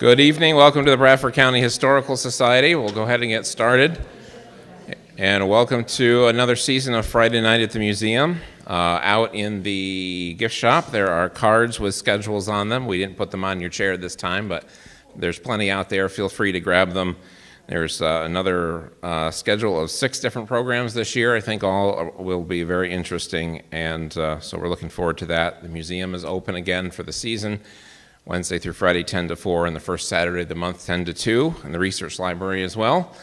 Good evening. Welcome to the Bradford County Historical Society. We'll go ahead and get started. And welcome to another season of Friday Night at the Museum. Out in the gift shop, there are cards with schedules on them. We didn't put them on your chair this time, but there's plenty out there. Feel free to grab them. There's another schedule of 6 different programs this year. I think all will be very interesting, and so we're looking forward to that. The museum is open again for the season, Wednesday through Friday, 10 to 4, and the first Saturday of the month, 10 to 2, and the research library as well.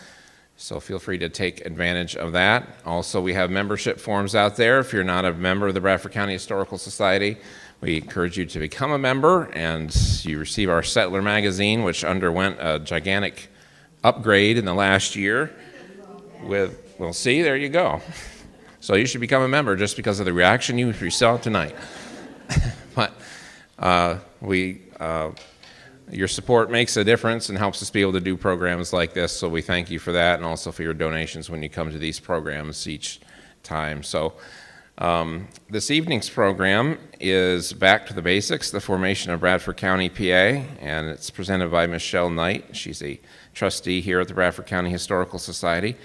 So feel free to take advantage of that. Also, we have membership forms out there. If you're not a member of the Bradford County Historical Society, we encourage you to become a member, and you receive our Settler magazine, which underwent a gigantic upgrade in the last year with, well, see, there you go. So you should become a member just because of the reaction you saw tonight. But your support makes a difference and helps us be able to do programs like this, so we thank you for that, and also for your donations when you come to these programs each time. So this evening's program is Back to the Basics, the Formation of Bradford County, PA, and it's presented by Michelle Knight. She's a trustee here at the Bradford County Historical Society,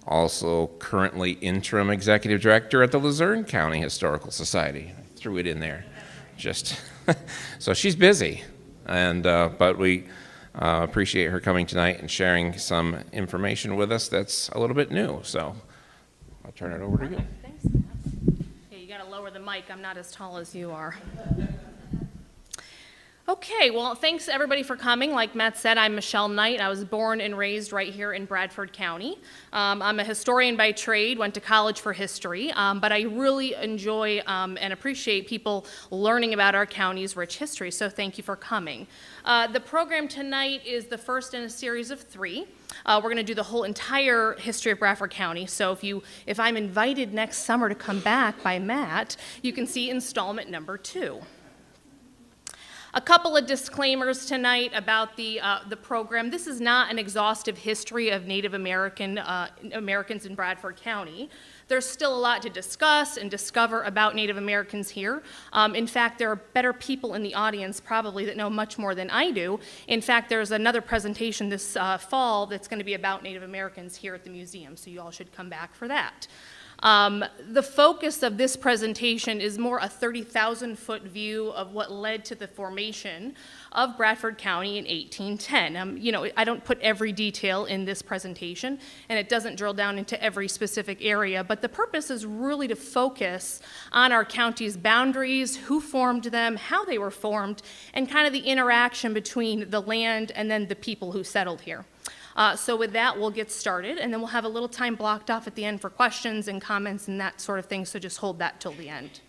also currently interim executive director at the Luzerne County Historical Society. I threw it in there, just so she's busy, and but we appreciate her coming tonight and sharing some information with us that's a little bit new. So I'll turn it over to you. Thanks, Matt. Yeah, you got to lower the mic. I'm not as tall as you are. Okay, well, thanks everybody for coming. Like Matt said, I'm Michelle Knight. I was born and raised right here in Bradford County. I'm a historian by trade, went to college for history, but I really enjoy and appreciate people learning about our county's rich history, so thank you for coming. The program tonight is the first in a series of 3. We're going to do the whole entire history of Bradford County, so if I'm invited next summer to come back by Matt, you can see installment number 2. A couple of disclaimers tonight about the program. This is not an exhaustive history of Native Americans in Bradford County. There's still a lot to discuss and discover about Native Americans here. In fact, there are better people in the audience probably that know much more than I do. In fact, there's another presentation this fall that's going to be about Native Americans here at the museum, so you all should come back for that. The focus of this presentation is more a 30,000-foot view of what led to the formation of Bradford County in 1810. I don't put every detail in this presentation, and it doesn't drill down into every specific area, but the purpose is really to focus on our county's boundaries, who formed them, how they were formed, and kind of the interaction between the land and then the people who settled here. So with that, we'll get started, and then we'll have a little time blocked off at the end for questions and comments and that sort of thing, so just hold that till the end.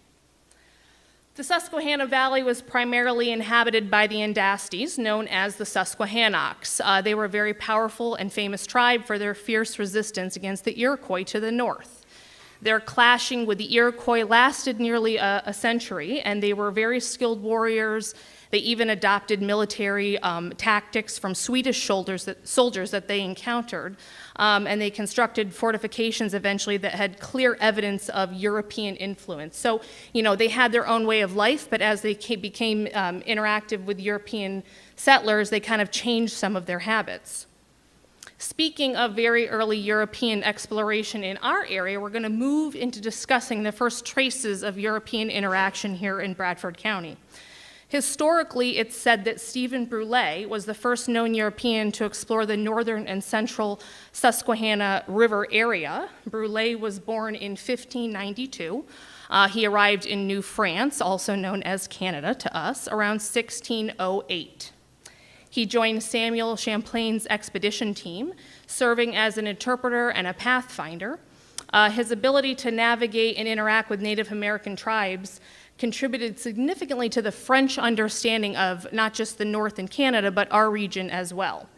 The Susquehanna Valley was primarily inhabited by the Andastes, known as the Susquehannocks. They were a very powerful and famous tribe for their fierce resistance against the Iroquois to the north. Their clashing with the Iroquois lasted nearly a century, and they were very skilled warriors. They even adopted military tactics from Swedish soldiers that they encountered, and they constructed fortifications eventually that had clear evidence of European influence. So, they had their own way of life, but as they became interactive with European settlers, they kind of changed some of their habits. Speaking of very early European exploration in our area, we're going to move into discussing the first traces of European interaction here in Bradford County. Historically, it's said that Stephen Brule was the first known European to explore the northern and central Susquehanna River area. Brule was born in 1592. He arrived in New France, also known as Canada to us, around 1608. He joined Samuel Champlain's expedition team, serving as an interpreter and a pathfinder. His ability to navigate and interact with Native American tribes contributed significantly to the French understanding of not just the North in Canada, but our region as well.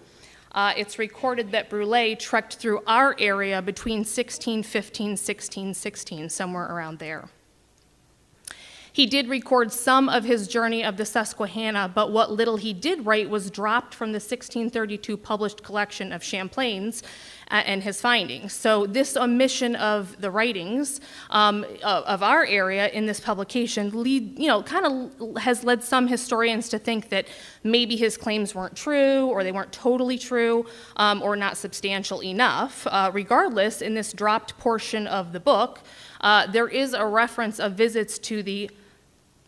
It's recorded that Brule trekked through our area between 1615 and 1616, somewhere around there. He did record some of his journey of the Susquehanna, but what little he did write was dropped from the 1632 published collection of Champlain's and his findings. So this omission of the writings of our area in this publication has led some historians to think that maybe his claims weren't true, or they weren't totally true, or not substantial enough. Regardless, in this dropped portion of the book, there is a reference of visits to the,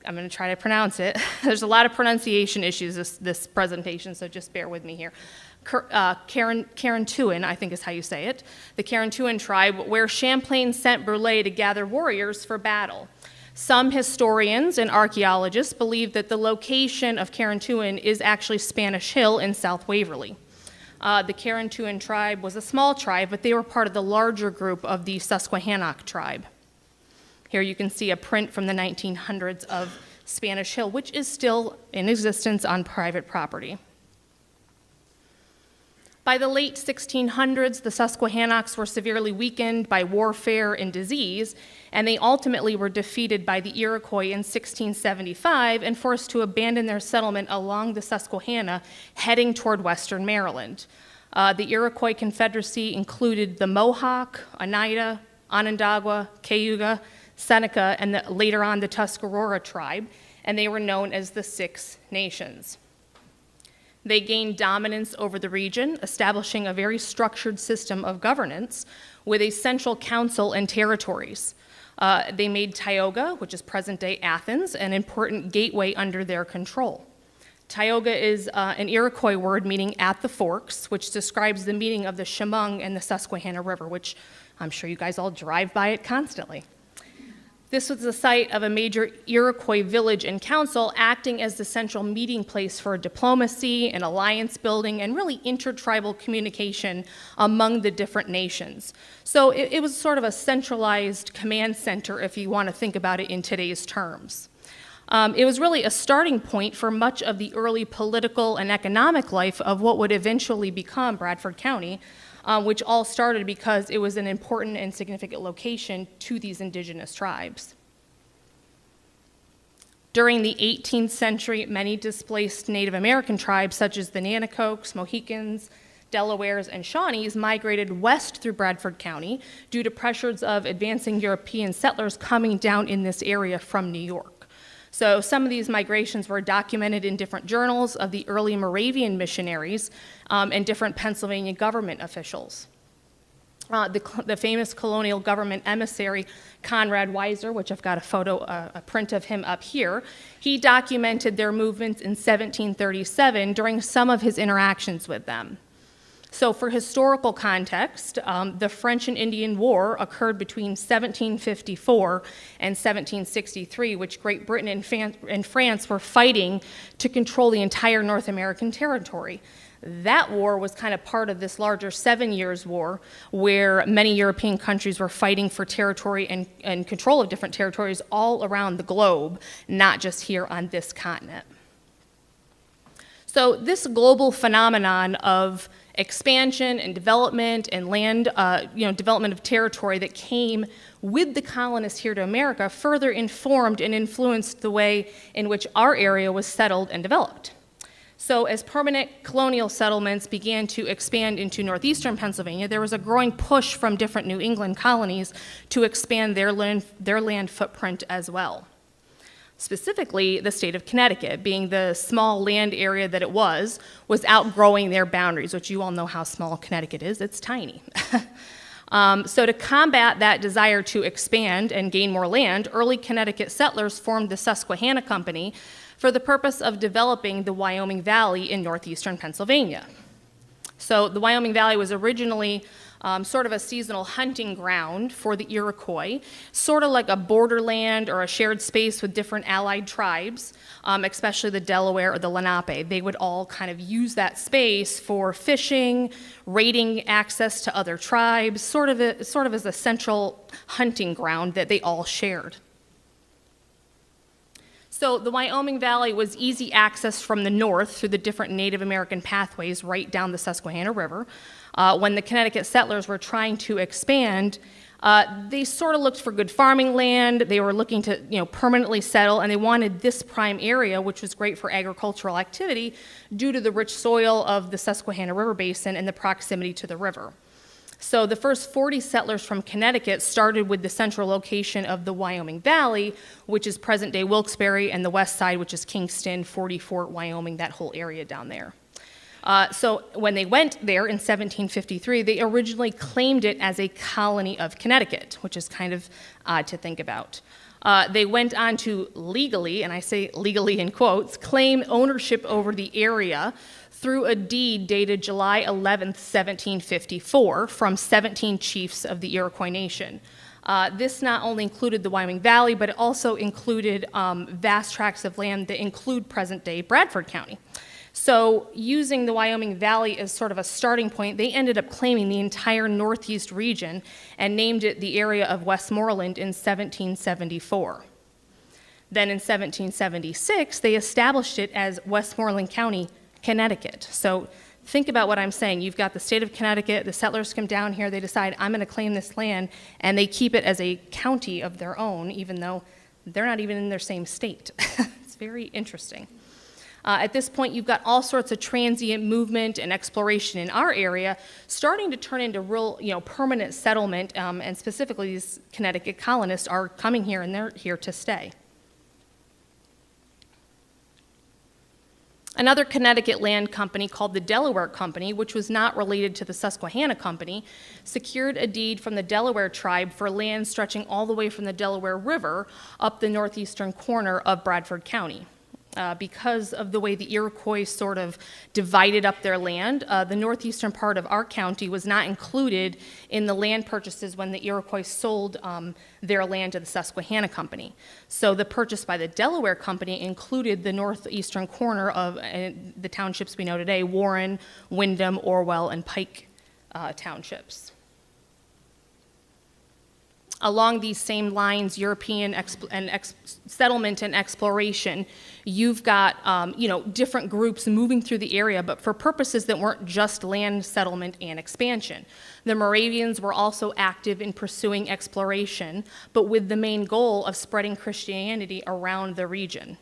I'm going to try to pronounce it. There's a lot of pronunciation issues this presentation, so just bear with me here. Carantuan, I think is how you say it, the Carantuan tribe, where Champlain sent Brulé to gather warriors for battle. Some historians and archaeologists believe that the location of Carantuan is actually Spanish Hill in South Waverly. The Carantuan tribe was a small tribe, but they were part of the larger group of the Susquehannock tribe. Here you can see a print from the 1900s of Spanish Hill, which is still in existence on private property. By the late 1600s, the Susquehannocks were severely weakened by warfare and disease, and they ultimately were defeated by the Iroquois in 1675 and forced to abandon their settlement along the Susquehanna, heading toward western Maryland. The Iroquois Confederacy included the Mohawk, Oneida, Onondaga, Cayuga, Seneca, and later on the Tuscarora tribe, and they were known as the Six Nations. They gained dominance over the region, establishing a very structured system of governance with a central council and territories. They made Tioga, which is present-day Athens, an important gateway under their control. Tioga is an Iroquois word meaning at the forks, which describes the meeting of the Chemung and the Susquehanna River, which I'm sure you guys all drive by it constantly. This was the site of a major Iroquois village and council, acting as the central meeting place for diplomacy and alliance building and really intertribal communication among the different nations. So it was sort of a centralized command center, if you want to think about it in today's terms. It was really a starting point for much of the early political and economic life of what would eventually become Bradford County, which all started because it was an important and significant location to these indigenous tribes. During the 18th century, many displaced Native American tribes, such as the Nanticokes, Mohicans, Delawares, and Shawnees, migrated west through Bradford County due to pressures of advancing European settlers coming down in this area from New York. So some of these migrations were documented in different journals of the early Moravian missionaries and different Pennsylvania government officials. The famous colonial government emissary Conrad Weiser, which I've got a print of him up here, he documented their movements in 1737 during some of his interactions with them. So for historical context, the French and Indian War occurred between 1754 and 1763, which Great Britain and France were fighting to control the entire North American territory. That war was kind of part of this larger 7 Years' War, where many European countries were fighting for territory and control of different territories all around the globe, not just here on this continent. So this global phenomenon of expansion and development and land, development of territory that came with the colonists here to America further informed and influenced the way in which our area was settled and developed. So as permanent colonial settlements began to expand into northeastern Pennsylvania, there was a growing push from different New England colonies to expand their land footprint as well. Specifically, the state of Connecticut, being the small land area that it was outgrowing their boundaries, which you all know how small Connecticut is. It's tiny. So to combat that desire to expand and gain more land, early Connecticut settlers formed the Susquehanna Company for the purpose of developing the Wyoming Valley in northeastern Pennsylvania. So the Wyoming Valley was originally sort of a seasonal hunting ground for the Iroquois, sort of like a borderland or a shared space with different allied tribes, especially the Delaware or the Lenape. They would all kind of use that space for fishing, raiding access to other tribes, sort of as a central hunting ground that they all shared. So the Wyoming Valley was easy access from the north through the different Native American pathways right down the Susquehanna River. When the Connecticut settlers were trying to expand, they sort of looked for good farming land. They were looking to, permanently settle, and they wanted this prime area, which was great for agricultural activity due to the rich soil of the Susquehanna River basin and the proximity to the river. So the first 40 settlers from Connecticut started with the central location of the Wyoming Valley, which is present-day Wilkes-Barre, and the west side, which is Kingston, 40 Fort, Wyoming, that whole area down there. So when they went there in 1753, they originally claimed it as a colony of Connecticut, which is kind of odd to think about. They went on to legally, and I say legally in quotes, claim ownership over the area through a deed dated July 11th, 1754, from 17 chiefs of the Iroquois Nation. This not only included the Wyoming Valley, but it also included vast tracts of land that include present-day Bradford County. So using the Wyoming Valley as sort of a starting point, they ended up claiming the entire northeast region and named it the area of Westmoreland in 1774. Then in 1776, they established it as Westmoreland County, Connecticut. So think about what I'm saying. You've got the state of Connecticut, the settlers come down here, they decide, I'm going to claim this land, and they keep it as a county of their own, even though they're not even in their same state. It's very interesting. At this point, you've got all sorts of transient movement and exploration in our area, starting to turn into real, permanent settlement, and specifically these Connecticut colonists are coming here, and they're here to stay. Another Connecticut land company called the Delaware Company, which was not related to the Susquehanna Company, secured a deed from the Delaware tribe for land stretching all the way from the Delaware River up the northeastern corner of Bradford County. Because of the way the Iroquois sort of divided up their land, the northeastern part of our county was not included in the land purchases when the Iroquois sold their land to the Susquehanna Company. So the purchase by the Delaware Company included the northeastern corner of the townships we know today, Warren, Windham, Orwell, and Pike townships. Along these same lines, European settlement and exploration, you've got different groups moving through the area, but for purposes that weren't just land settlement and expansion. The Moravians were also active in pursuing exploration, but with the main goal of spreading Christianity around the region.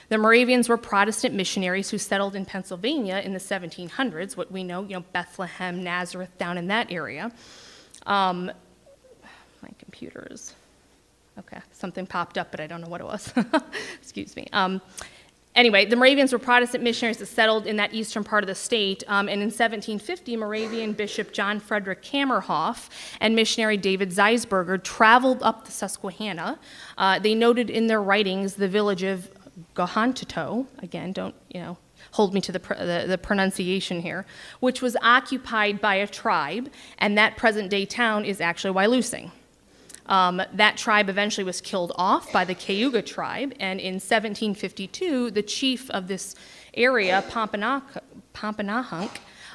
The Moravians were Protestant missionaries who settled in Pennsylvania in the 1700s, what we know, Bethlehem, Nazareth, down in that area. My computer's, okay, something popped up, but I don't know what it was. Excuse me. Anyway, the Moravians were Protestant missionaries that settled in that eastern part of the state, and in 1750, Moravian Bishop John Frederick Kammerhoff and missionary David Zeisberger traveled up the Susquehanna. They noted in their writings the village of Gohontoto, again, don't, hold me to the pronunciation here, which was occupied by a tribe, and that present-day town is actually Wyalusing. That tribe eventually was killed off by the Cayuga tribe, and in 1752, the chief of this area, Pompanahunk,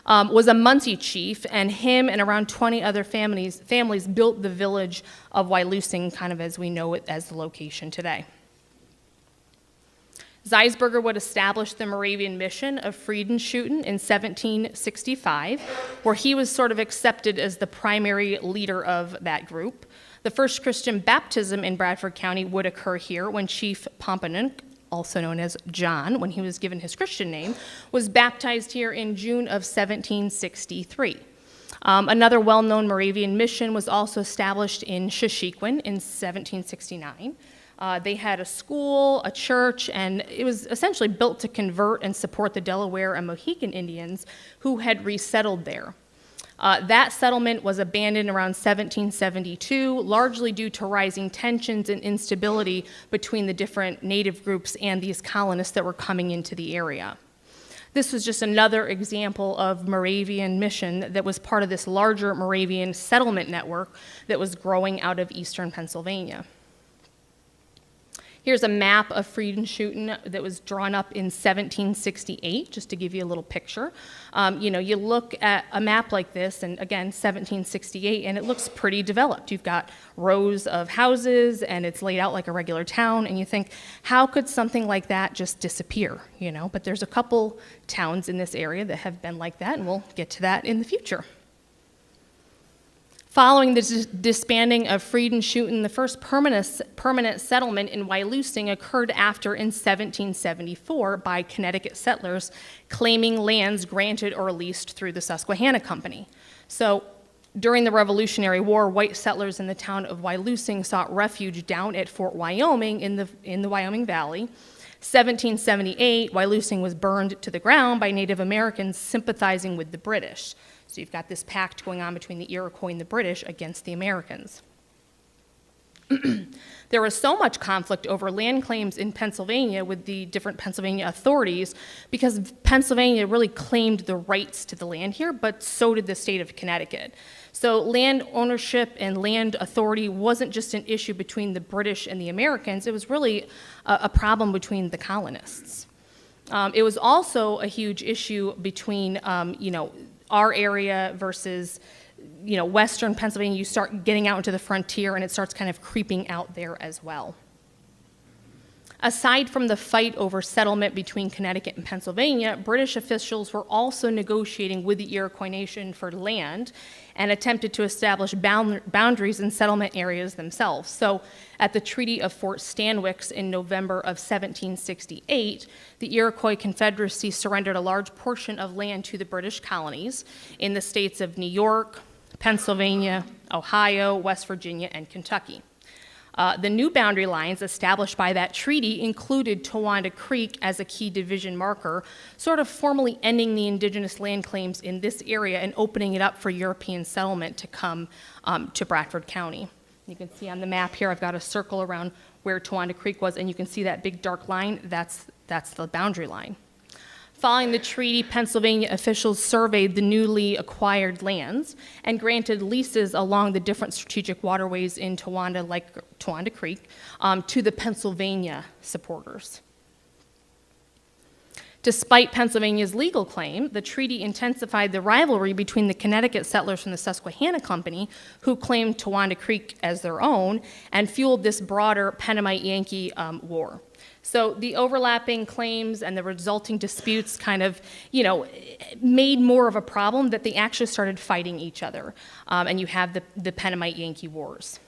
was a Munsee chief, and him and around 20 other families built the village of Wyalusing, kind of as we know it as the location today. Zeisberger would establish the Moravian mission of Friedenschuten in 1765, where he was sort of accepted as the primary leader of that group. The first Christian baptism in Bradford County would occur here when Chief Pompanunk, also known as John, when he was given his Christian name, was baptized here in June of 1763. Another well-known Moravian mission was also established in Sheshequin in 1769. They had a school, a church, and it was essentially built to convert and support the Delaware and Mohican Indians who had resettled there. That settlement was abandoned around 1772, largely due to rising tensions and instability between the different native groups and these colonists that were coming into the area. This was just another example of Moravian mission that was part of this larger Moravian settlement network that was growing out of eastern Pennsylvania. Here's a map of Friedenschuten that was drawn up in 1768, just to give you a little picture. You look at a map like this, and again, 1768, and it looks pretty developed. You've got rows of houses, and it's laid out like a regular town, and you think, how could something like that just disappear, But there's a couple towns in this area that have been like that, and we'll get to that in the future. Following the disbanding of Friedenschuten, the first permanent settlement in Wyalusing occurred after in 1774 by Connecticut settlers claiming lands granted or leased through the Susquehanna Company. So During the Revolutionary War, white settlers in the town of Wyalusing sought refuge down at Fort Wyoming in the Wyoming Valley. 1778, Wyalusing was burned to the ground by Native Americans sympathizing with the British. So you've got this pact going on between the Iroquois and the British against the Americans. There was so much conflict over land claims in Pennsylvania with the different Pennsylvania authorities because Pennsylvania really claimed the rights to the land here, but so did the state of Connecticut. So land ownership and land authority wasn't just an issue between the British and the Americans, it was really a problem between the colonists. It was also a huge issue between, our area versus Western Pennsylvania. You start getting out into the frontier and it starts kind of creeping out there as well. Aside from the fight over settlement between Connecticut and Pennsylvania, British officials were also negotiating with the Iroquois Nation for land and attempted to establish boundaries and settlement areas themselves. So at the Treaty of Fort Stanwix in November of 1768, the Iroquois Confederacy surrendered a large portion of land to the British colonies in the states of New York, Pennsylvania, Ohio, West Virginia, and Kentucky. The new boundary lines established by that treaty included Towanda Creek as a key division marker, sort of formally ending the indigenous land claims in this area and opening it up for European settlement to come to Bradford County. You can see on the map here, I've got a circle around where Towanda Creek was, and you can see that big dark line, that's the boundary line. Following the treaty, Pennsylvania officials surveyed the newly acquired lands and granted leases along the different strategic waterways in Towanda, like Towanda Creek, to the Pennsylvania supporters. Despite Pennsylvania's legal claim, the treaty intensified the rivalry between the Connecticut settlers from the Susquehanna Company, who claimed Towanda Creek as their own, and fueled this broader Pennamite-Yankee war. So the overlapping claims and the resulting disputes kind of, made more of a problem that they actually started fighting each other. And you have the Pennamite-Yankee wars.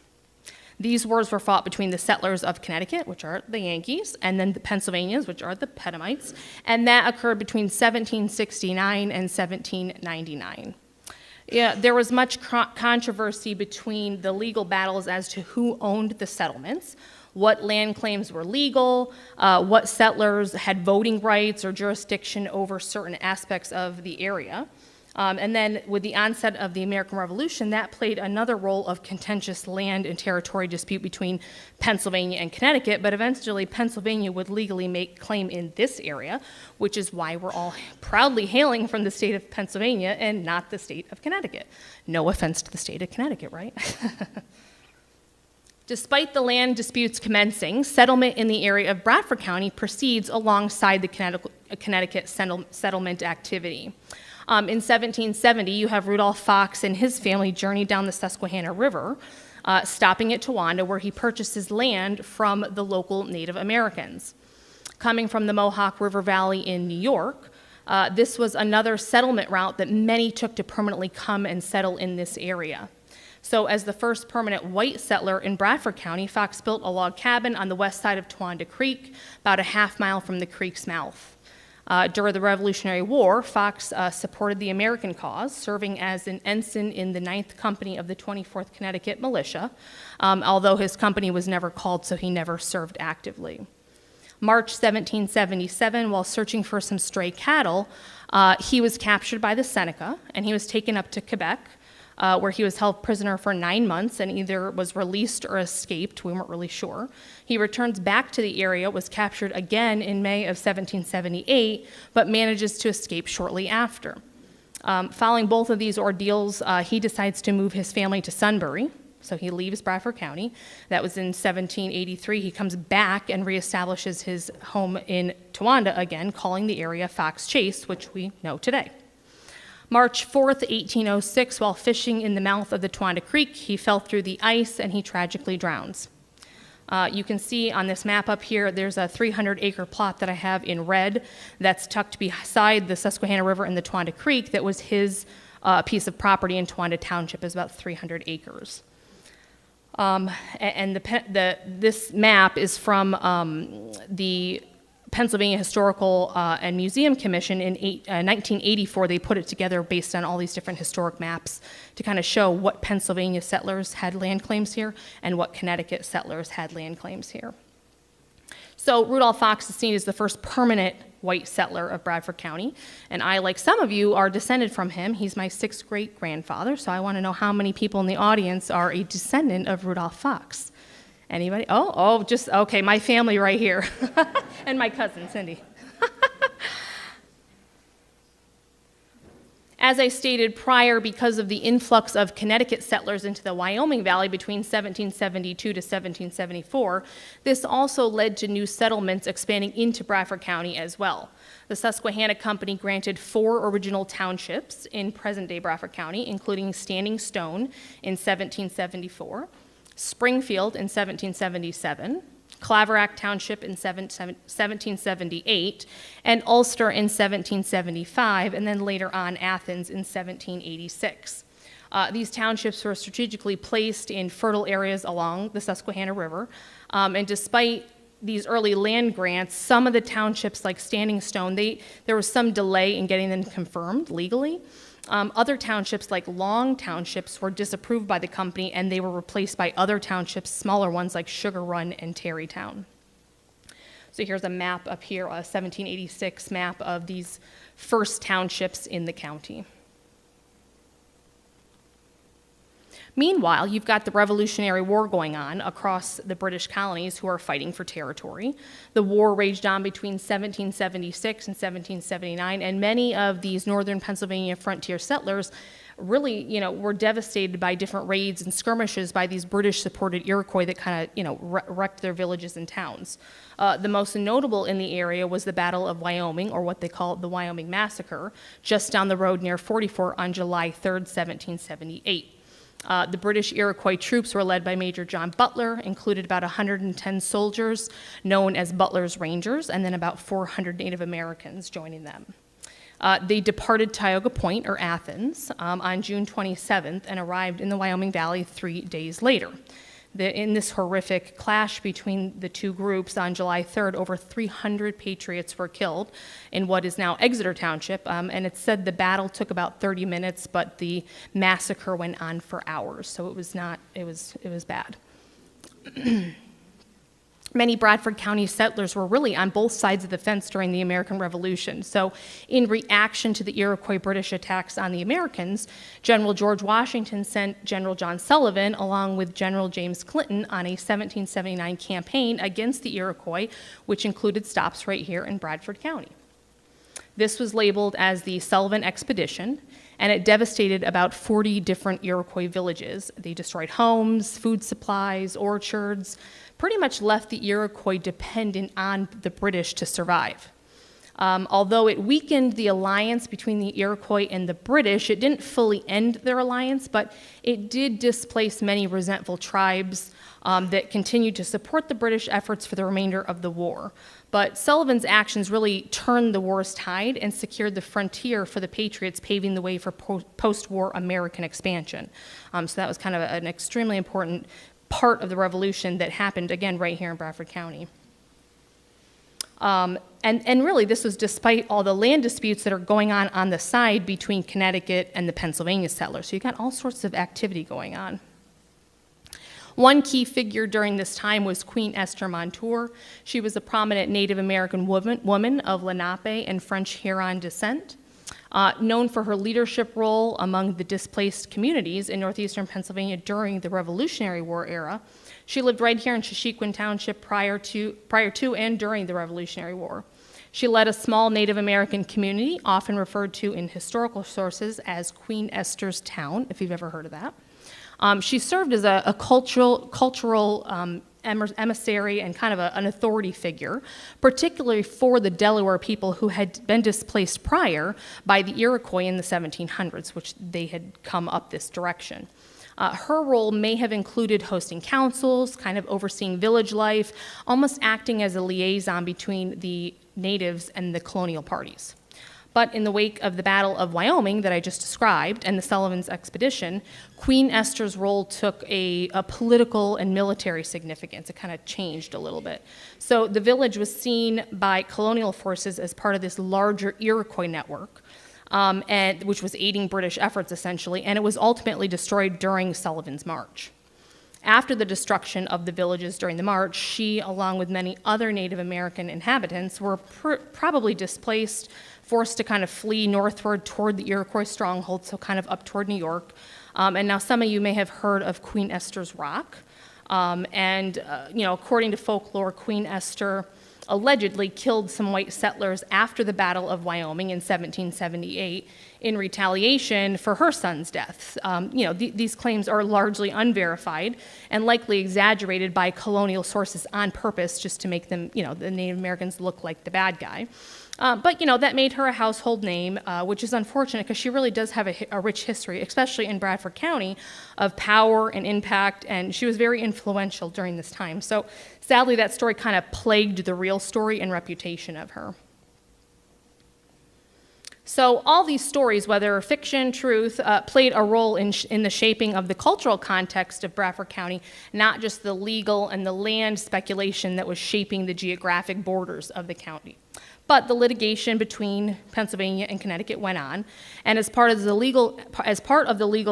These wars were fought between the settlers of Connecticut, which are the Yankees, and then the Pennsylvanians, which are the Pennamites, and that occurred between 1769 and 1799. Yeah, there was much controversy between the legal battles as to who owned the settlements, what land claims were legal, what settlers had voting rights or jurisdiction over certain aspects of the area. And then with the onset of the American Revolution, that played another role of contentious land and territory dispute between Pennsylvania and Connecticut, but eventually Pennsylvania would legally make claim in this area, which is why we're all proudly hailing from the state of Pennsylvania and not the state of Connecticut. No offense to the state of Connecticut, right? Despite the land disputes commencing, settlement in the area of Bradford County proceeds alongside the Connecticut settlement activity. In 1770, you have Rudolph Fox and his family journey down the Susquehanna River, stopping at Towanda, where he purchases land from the local Native Americans. Coming from the Mohawk River Valley in New York, this was another settlement route that many took to permanently come and settle in this area. So as the first permanent white settler in Bradford County, Fox built a log cabin on the west side of Towanda Creek, about a half mile from the creek's mouth. During the Revolutionary War, Fox supported the American cause, serving as an ensign in the 9th Company of the 24th Connecticut Militia, although his company was never called, so he never served actively. March 1777, while searching for some stray cattle, he was captured by the Seneca, and he was taken up to Quebec, where he was held prisoner for 9 months and either was released or escaped. We weren't really sure. He returns back to the area, was captured again in May of 1778, but manages to escape shortly after. Following both of these ordeals, he decides to move his family to Sunbury, so he leaves Bradford County. That was in 1783. He comes back and reestablishes his home in Towanda again, calling the area Fox Chase, which we know today. March 4th, 1806, while fishing in the mouth of the Towanda Creek, he fell through the ice and he tragically drowns. You can see on this map up here, there's a 300-acre plot that I have in red that's tucked beside the Susquehanna River and the Towanda Creek that was his piece of property in Towanda Township, is about 300 acres. And this map is from the Pennsylvania Historical and Museum Commission in 1984, they put it together based on all these different historic maps to kind of show what Pennsylvania settlers had land claims here and what Connecticut settlers had land claims here. So Rudolph Fox is seen as the first permanent white settler of Bradford County, and I, like some of you, are descended from him. He's my 6th great-grandfather, so I want to know how many people in the audience are a descendant of Rudolph Fox. Anybody? Oh, just, okay, my family right here, and my cousin, Cindy. As I stated prior, because of the influx of Connecticut settlers into the Wyoming Valley between 1772 to 1774, this also led to new settlements expanding into Bradford County as well. The Susquehanna Company granted 4 original townships in present-day Bradford County, including Standing Stone in 1774, Springfield in 1777, Claverack Township in 1778, and Ulster in 1775, and then later on Athens in 1786. These townships were strategically placed in fertile areas along the Susquehanna River, and despite these early land grants, some of the townships like Standing Stone, there was some delay in getting them confirmed legally. Other townships, like Long Townships, were disapproved by the company, and they were replaced by other townships, smaller ones like Sugar Run and Tarrytown. So here's a map up here, a 1786 map of these first townships in the county. Meanwhile, you've got the Revolutionary War going on across the British colonies who are fighting for territory. The war raged on between 1776 and 1779, and many of these northern Pennsylvania frontier settlers really, were devastated by different raids and skirmishes by these British-supported Iroquois that kind of, wrecked their villages and towns. The most notable in the area was the Battle of Wyoming, or what they call the Wyoming Massacre, just down the road near 44 on July 3rd, 1778. The British Iroquois troops were led by Major John Butler, included about 110 soldiers known as Butler's Rangers, and then about 400 Native Americans joining them. They departed Tioga Point, or Athens, on June 27th and arrived in the Wyoming Valley 3 days later. In this horrific clash between the two groups on July 3rd, over 300 patriots were killed in what is now Exeter Township, and it's said the battle took about 30 minutes, but the massacre went on for hours, so it was bad. Many Bradford County settlers were really on both sides of the fence during the American Revolution. So in reaction to the Iroquois British attacks on the Americans, General George Washington sent General John Sullivan along with General James Clinton on a 1779 campaign against the Iroquois, which included stops right here in Bradford County. This was labeled as the Sullivan Expedition, and it devastated about 40 different Iroquois villages. They destroyed homes, food supplies, orchards, pretty much left the Iroquois dependent on the British to survive. Although it weakened the alliance between the Iroquois and the British, it didn't fully end their alliance, but it did displace many resentful tribes that continued to support the British efforts for the remainder of the war. But Sullivan's actions really turned the war's tide and secured the frontier for the Patriots, paving the way for post-war American expansion. So that was kind of an extremely important part of the revolution that happened, again, right here in Bradford County. And really, this was despite all the land disputes that are going on the side between Connecticut and the Pennsylvania settlers. So you got all sorts of activity going on. One key figure during this time was Queen Esther Montour. She was a prominent Native American woman of Lenape and French Huron descent. Known for her leadership role among the displaced communities in northeastern Pennsylvania during the Revolutionary War era. She lived right here in Sheshequin Township prior to and during the Revolutionary War. She led a small Native American community, often referred to in historical sources as Queen Esther's Town, if you've ever heard of that. She served as a cultural emissary and kind of an authority figure, particularly for the Delaware people who had been displaced prior by the Iroquois in the 1700s, which they had come up this direction. Her role may have included hosting councils, kind of overseeing village life, almost acting as a liaison between the natives and the colonial parties. But in the wake of the Battle of Wyoming that I just described and the Sullivan's expedition, Queen Esther's role took a political and military significance. It kind of changed a little bit. So the village was seen by colonial forces as part of this larger Iroquois network, which was aiding British efforts essentially, and it was ultimately destroyed during Sullivan's March. After the destruction of the villages during the march, she, along with many other Native American inhabitants, were probably displaced, forced to kind of flee northward toward the Iroquois stronghold, so kind of up toward New York. And now some of you may have heard of Queen Esther's Rock. According to folklore, Queen Esther allegedly killed some white settlers after the Battle of Wyoming in 1778 in retaliation for her son's deaths. These claims are largely unverified and likely exaggerated by colonial sources on purpose just to make them, the Native Americans look like the bad guy. But that made her a household name, which is unfortunate because she really does have a rich history, especially in Bradford County, of power and impact, and she was very influential during this time. So sadly, that story kind of plagued the real story and reputation of her. So all these stories, whether fiction, truth, played a role in the shaping of the cultural context of Bradford County, not just the legal and the land speculation that was shaping the geographic borders of the county. But the litigation between Pennsylvania and Connecticut went on, and as part of the legal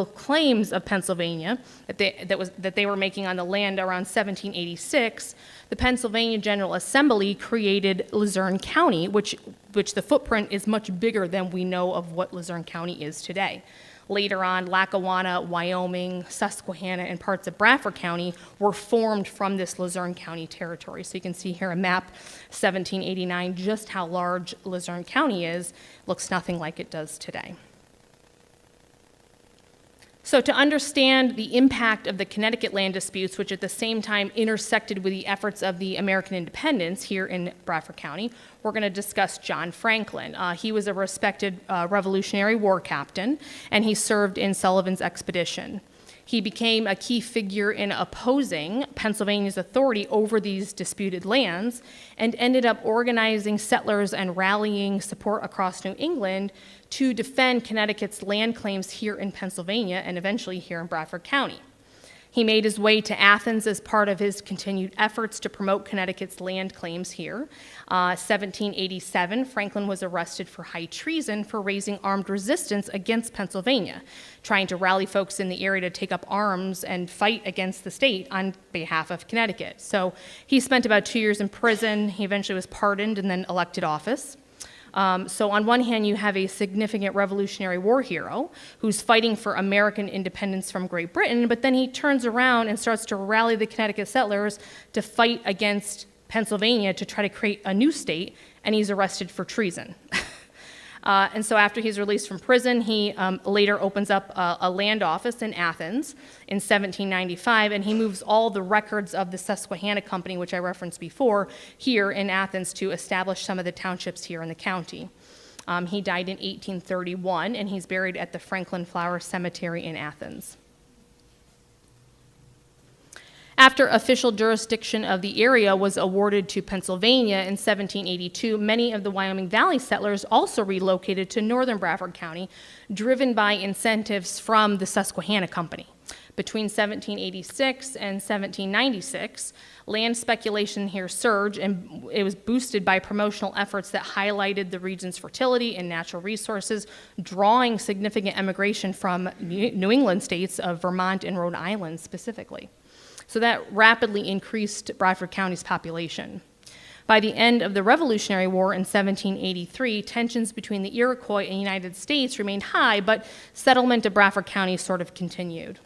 claims of Pennsylvania that they were making on the land around 1786, the Pennsylvania General Assembly created Luzerne County, which the footprint is much bigger than we know of what Luzerne County is today. Later on, Lackawanna, Wyoming, Susquehanna, and parts of Bradford County were formed from this Luzerne County territory. So you can see here a map, 1789, just how large Luzerne County is. Looks nothing like it does today. So to understand the impact of the Connecticut land disputes, which at the same time intersected with the efforts of the American independence here in Bradford County, we're going to discuss John Franklin. He was a respected Revolutionary War captain, and he served in Sullivan's expedition. He became a key figure in opposing Pennsylvania's authority over these disputed lands and ended up organizing settlers and rallying support across New England to defend Connecticut's land claims here in Pennsylvania and eventually here in Bradford County. He made his way to Athens as part of his continued efforts to promote Connecticut's land claims here. 1787, Franklin was arrested for high treason for raising armed resistance against Pennsylvania, trying to rally folks in the area to take up arms and fight against the state on behalf of Connecticut. So he spent about 2 years in prison. He eventually was pardoned and then elected office. So on one hand, you have a significant Revolutionary War hero who's fighting for American independence from Great Britain, but then he turns around and starts to rally the Connecticut settlers to fight against Pennsylvania to try to create a new state, and he's arrested for treason. And so after he's released from prison, he later opens up a land office in Athens in 1795, and he moves all the records of the Susquehanna Company, which I referenced before, here in Athens to establish some of the townships here in the county. He died in 1831, and he's buried at the Franklin Flower Cemetery in Athens. After official jurisdiction of the area was awarded to Pennsylvania in 1782, many of the Wyoming Valley settlers also relocated to northern Bradford County, driven by incentives from the Susquehanna Company. Between 1786 and 1796, land speculation here surged, and it was boosted by promotional efforts that highlighted the region's fertility and natural resources, drawing significant emigration from New England states of Vermont and Rhode Island specifically. So that rapidly increased Bradford County's population. By the end of the Revolutionary War in 1783, tensions between the Iroquois and the United States remained high, but settlement of Bradford County sort of continued.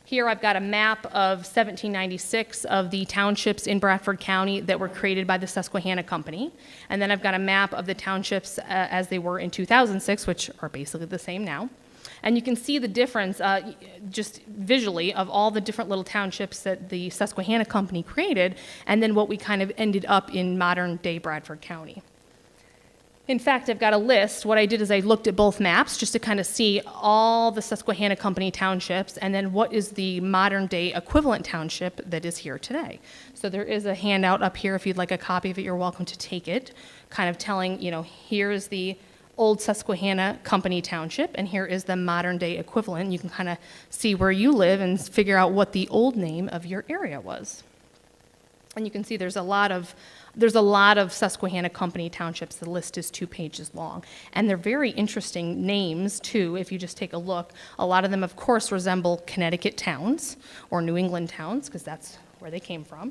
Here I've got a map of 1796 of the townships in Bradford County that were created by the Susquehanna Company. And then I've got a map of the townships as they were in 2006, which are basically the same now. And you can see the difference just visually of all the different little townships that the Susquehanna Company created, and then what we kind of ended up in modern day Bradford County. In fact, I've got a list. What I did is I looked at both maps just to kind of see all the Susquehanna Company townships and then what is the modern day equivalent township that is here today. So there is a handout up here. If you'd like a copy of it, you're welcome to take it, kind of telling, here's the old Susquehanna Company Township, and here is the modern day equivalent. You can kind of see where you live and figure out what the old name of your area was. And you can see there's a lot of Susquehanna Company townships. The list is 2 pages long. And they're very interesting names, too, if you just take a look. A lot of them, of course, resemble Connecticut towns or New England towns, because that's where they came from.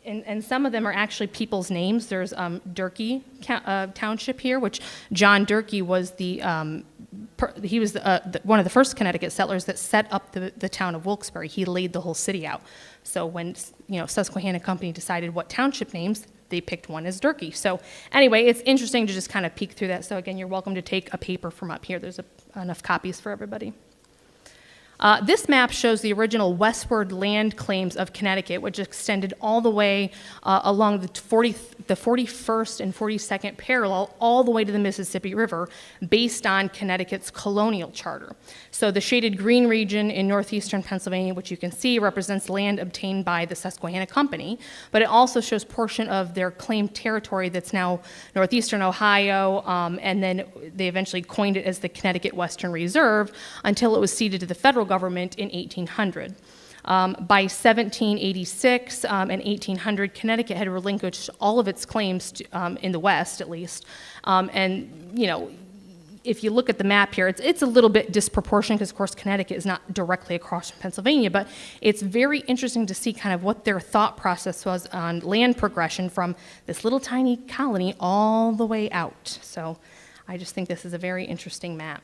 And some of them are actually people's names. There's Durkee Township here, which John Durkee was one of the first Connecticut settlers that set up the town of Wilkes-Barre. He laid the whole city out. So when Susquehanna Company decided what township names, they picked one as Durkee. So anyway, it's interesting to just kind of peek through that. So again, you're welcome to take a paper from up here. There's enough copies for everybody. This map shows the original westward land claims of Connecticut, which extended all the way along the 41st and 42nd parallel, all the way to the Mississippi River, based on Connecticut's colonial charter. So the shaded green region in northeastern Pennsylvania, which you can see, represents land obtained by the Susquehanna Company, but it also shows portion of their claimed territory that's now northeastern Ohio, and then they eventually coined it as the Connecticut Western Reserve until it was ceded to the federal government in 1800. By 1786 and 1800, Connecticut had relinquished all of its claims to, in the West, at least. If you look at the map here, it's a little bit disproportionate because, of course, Connecticut is not directly across from Pennsylvania, but it's very interesting to see kind of what their thought process was on land progression from this little tiny colony all the way out. So I just think this is a very interesting map.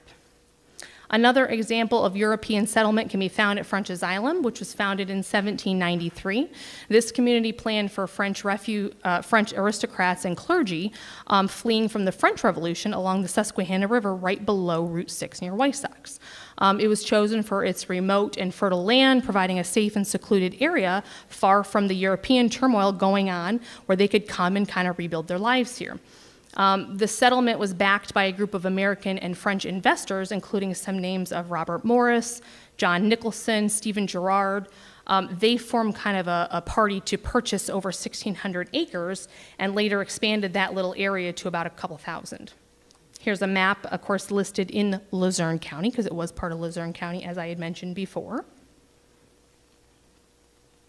Another example of European settlement can be found at French's Island, which was founded in 1793. This community planned for French aristocrats and clergy fleeing from the French Revolution along the Susquehanna River right below Route 6 near White Sox. It was chosen for its remote and fertile land, providing a safe and secluded area far from the European turmoil going on, where they could come and kind of rebuild their lives here. The settlement was backed by a group of American and French investors, including some names of Robert Morris, John Nicholson, Stephen Girard. They formed kind of a party to purchase over 1,600 acres and later expanded that little area to about a couple thousand. Here's a map, of course, listed in Luzerne County, because it was part of Luzerne County, as I had mentioned before.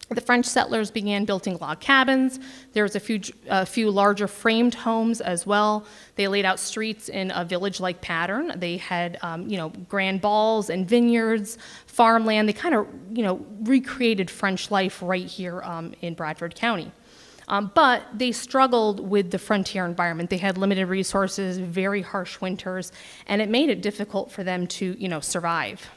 The French settlers began building log cabins. There was a few larger framed homes as well. They laid out streets in a village-like pattern. They had, grand balls and vineyards, farmland. They kind of, recreated French life right here in Bradford County. But they struggled with the frontier environment. They had limited resources, very harsh winters, and it made it difficult for them to, survive.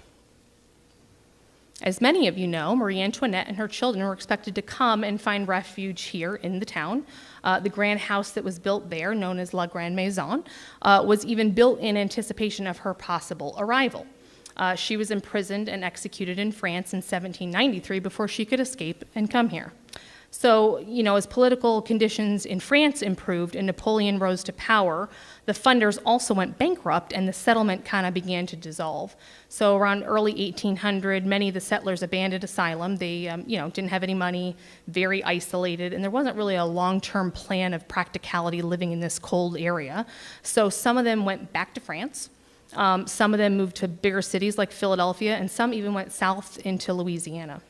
As many of you know, Marie Antoinette and her children were expected to come and find refuge here in the town. The grand house that was built there, known as La Grande Maison, was even built in anticipation of her possible arrival. She was imprisoned and executed in France in 1793 before she could escape and come here. So, as political conditions in France improved and Napoleon rose to power, the funders also went bankrupt and the settlement kind of began to dissolve. So around early 1800, many of the settlers abandoned asylum. They, didn't have any money, very isolated, and there wasn't really a long-term plan of practicality living in this cold area. So some of them went back to France. Some of them moved to bigger cities like Philadelphia, and some even went south into Louisiana.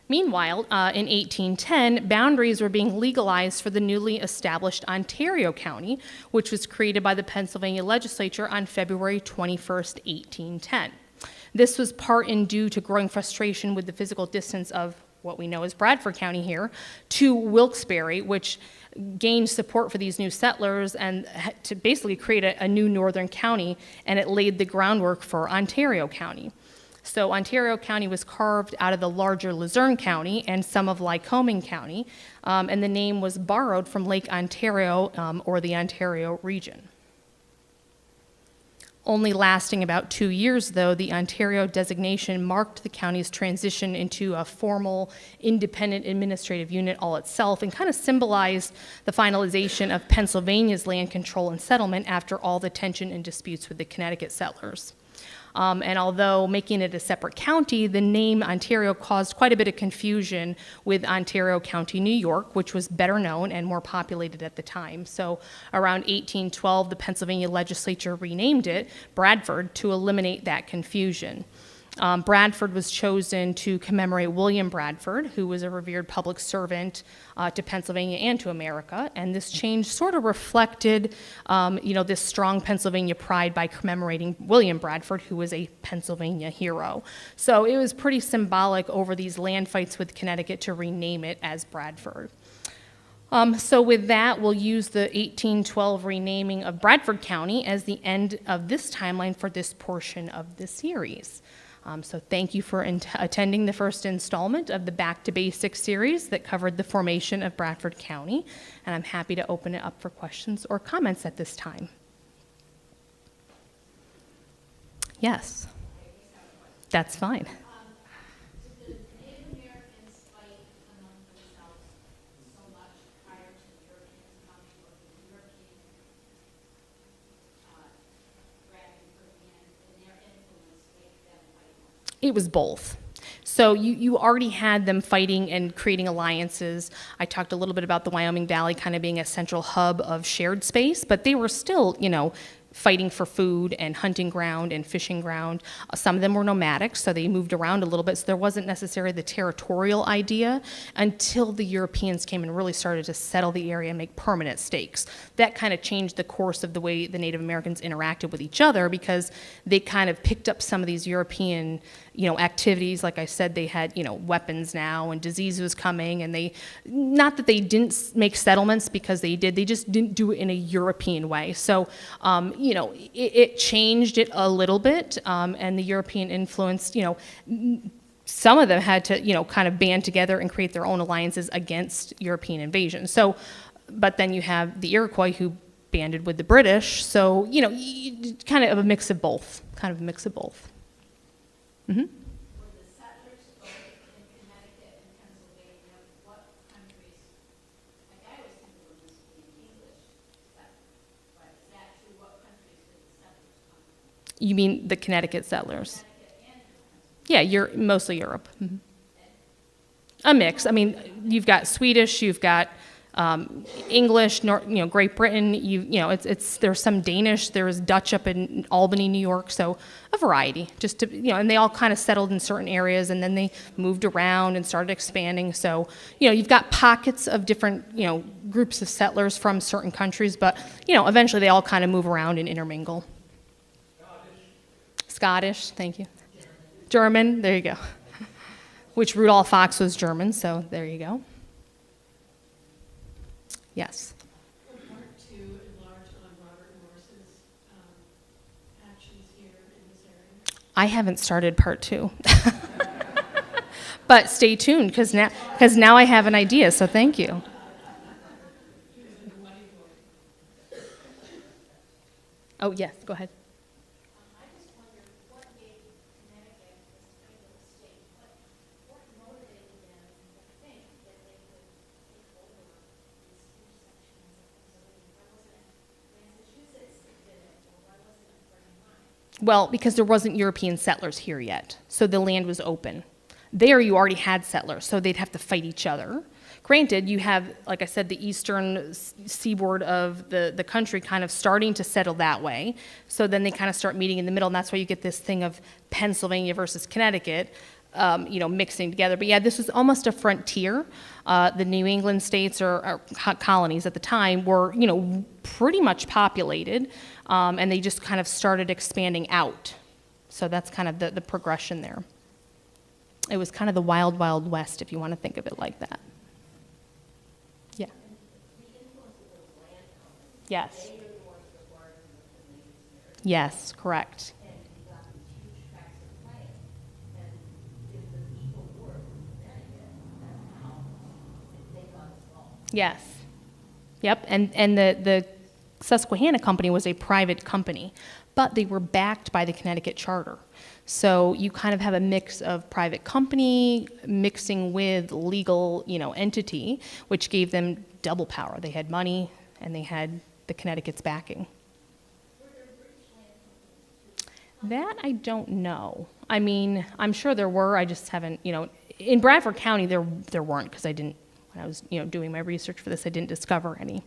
Meanwhile, in 1810, boundaries were being legalized for the newly established Ontario County, which was created by the Pennsylvania legislature on February 21st, 1810. This was part in due to growing frustration with the physical distance of what we know as Bradford County here to Wilkes-Barre, which gained support for these new settlers and to basically create a new northern county, and it laid the groundwork for Ontario County. So Ontario County was carved out of the larger Luzerne County and some of Lycoming County, and the name was borrowed from Lake Ontario or the Ontario region. Only lasting about 2 years, though, the Ontario designation marked the county's transition into a formal, independent administrative unit all itself and kind of symbolized the finalization of Pennsylvania's land control and settlement after all the tension and disputes with the Connecticut settlers. And although making it a separate county, the name Ontario caused quite a bit of confusion with Ontario County, New York, which was better known and more populated at the time. So around 1812, the Pennsylvania legislature renamed it Bradford to eliminate that confusion. Bradford was chosen to commemorate William Bradford, who was a revered public servant to Pennsylvania and to America. And this change sort of reflected, this strong Pennsylvania pride by commemorating William Bradford, who was a Pennsylvania hero. So it was pretty symbolic over these land fights with Connecticut to rename it as Bradford. So with that, we'll use the 1812 renaming of Bradford County as the end of this timeline for this portion of the series. So thank you for attending the first installment of the Back to Basics series that covered the formation of Bradford County, and I'm happy to open it up for questions or comments at this time. Yes, that's fine. Did the Native Americans fight among themselves so much prior to the Europeans coming, or did the Europeans grabbing for the land and their influence make them fight more? It was both. So you already had them fighting and creating alliances. I talked a little bit about the Wyoming Valley kind of being a central hub of shared space, but they were still, fighting for food and hunting ground and fishing ground. Some of them were nomadic, so they moved around a little bit, so there wasn't necessarily the territorial idea until the Europeans came and really started to settle the area and make permanent stakes. That kind of changed the course of the way the Native Americans interacted with each other because they kind of picked up some of these European activities. Like I said, they had, weapons now and disease was coming, and not that they didn't make settlements, because they did, they just didn't do it in a European way. So, it changed it a little bit, and the European influence, some of them had to, kind of band together and create their own alliances against European invasion. So, but then you have the Iroquois who banded with the British. So, kind of a mix of both, Mm-hmm. When the settlers spoke in Connecticut and Pennsylvania, what countries, like I always think of them as being English settlers, but is that true? What countries did the settlers come from? You mean the Connecticut settlers? Connecticut and Pennsylvania. Yeah, mostly Europe. Mm-hmm. A mix. I mean, you've got Swedish, you've got English, Great Britain. There's some Danish. There's Dutch up in Albany, New York. So a variety. And they all kind of settled in certain areas, and then they moved around and started expanding. So you've got pockets of different groups of settlers from certain countries, but eventually they all kind of move around and intermingle. Scottish. Thank you. German. There you go. Which Rudolph Fox was German, so there you go. Yes. Part two enlarge on Robert Morris's actions here in this area. I haven't started part 2. But stay tuned, because now I have an idea, so thank you. Oh, yes, go ahead. I just wondered what gave Connecticut this kind of state, what motivated them to think that they could take over these huge sections of Pennsylvania? Why wasn't it Massachusetts that did it, or why wasn't it Vermont? Well, because there wasn't European settlers here yet, so the land was open. There you already had settlers, so they'd have to fight each other. Granted, you have, like I said, the eastern seaboard of the country kind of starting to settle that way. So then they kind of start meeting in the middle, and that's why you get this thing of Pennsylvania versus Connecticut, mixing together. But yeah, this was almost a frontier. The New England states or colonies at the time were, pretty much populated, and they just kind of started expanding out. So that's kind of the progression there. It was kind of the wild, wild west, if you want to think of it like that. Yeah. Yes. Yes, correct. Yes. Yep. And the Susquehanna Company was a private company, but they were backed by the Connecticut Charter. So you kind of have a mix of private company mixing with legal, entity, which gave them double power. They had money and they had the Connecticut's backing. That I don't know. I mean, I'm sure there were. I just haven't, in Bradford County there weren't, because when I was, doing my research for this, I didn't discover any.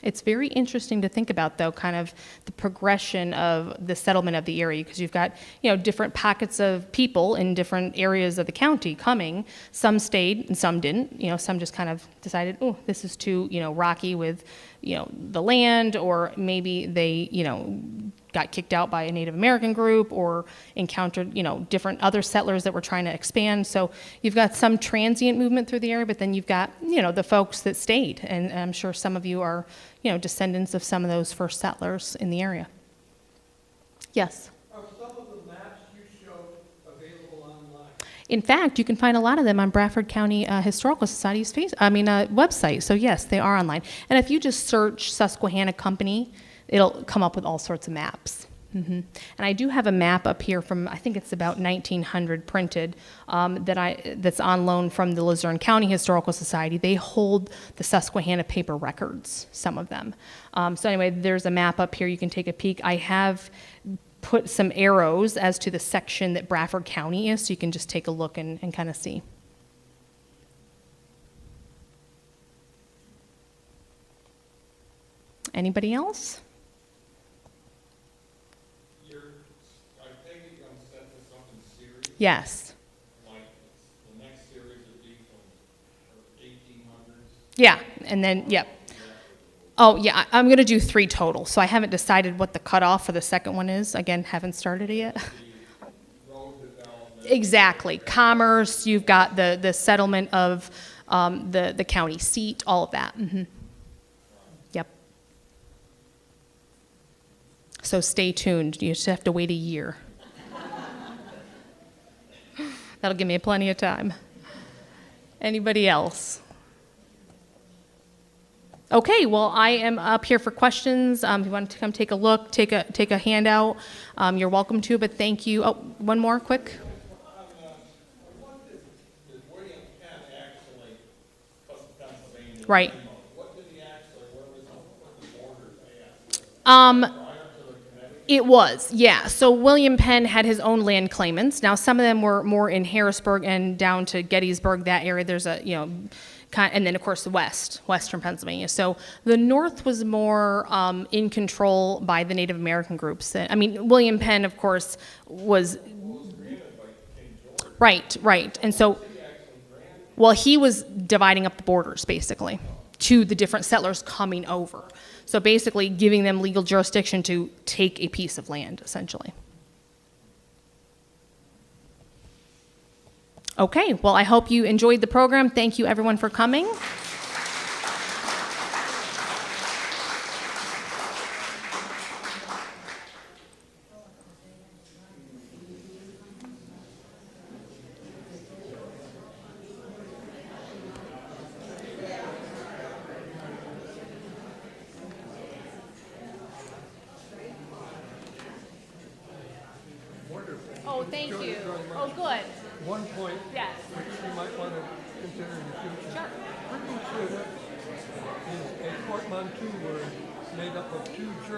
It's very interesting to think about, though, kind of the progression of the settlement of the area, because you've got, different pockets of people in different areas of the county coming. Some stayed and some didn't. Some just kind of decided, oh, this is too, rocky with, the land, or maybe they, got kicked out by a Native American group or encountered, different other settlers that were trying to expand. So you've got some transient movement through the area, but then you've got, the folks that stayed. And I'm sure some of you are, descendants of some of those first settlers in the area. Yes? Are some of the maps you showed available online? In fact, you can find a lot of them on Bradford County Historical Society's website. So yes, they are online. And if you just search Susquehanna Company, it'll come up with all sorts of maps. And I do have a map up here from, I think it's about 1900 printed, that's on loan from the Luzerne County Historical Society. They hold the Susquehanna paper records, some of them. So anyway, there's a map up here. You can take a peek. I have put some arrows as to the section that Bradford County is, so you can just take a look and kind of see. Anybody else? Yes. Like the next series would be from 1800s? Yeah, and then, yep. Oh, yeah, I'm going to do 3 total. So I haven't decided what the cutoff for the second one is. Again, haven't started it yet. Exactly. Commerce, you've got the settlement of the county seat, all of that. Yep. So stay tuned. You just have to wait a year. That'll give me plenty of time. Anybody else? Okay, well, I am up here for questions. If you want to come take a look, take a handout, you're welcome to, but thank you. Oh, one more, quick. What did William Penn actually, Pennsylvania? Right. What did he actually, what the borders at? It was, yeah. So William Penn had his own land claimants. Now, some of them were more in Harrisburg and down to Gettysburg, that area. There's a, and then, of course, the western Pennsylvania. So the north was more in control by the Native American groups. William Penn, of course, was... Right. And so, well, he was dividing up the borders, basically, to the different settlers coming over. So basically giving them legal jurisdiction to take a piece of land, essentially. Okay, well, I hope you enjoyed the program. Thank you, everyone, for coming. Oh, thank you. Oh, good. One point, Yes. which you might want to consider in the future. Sure. Pretty sure is a portmanteau word made up of 2 German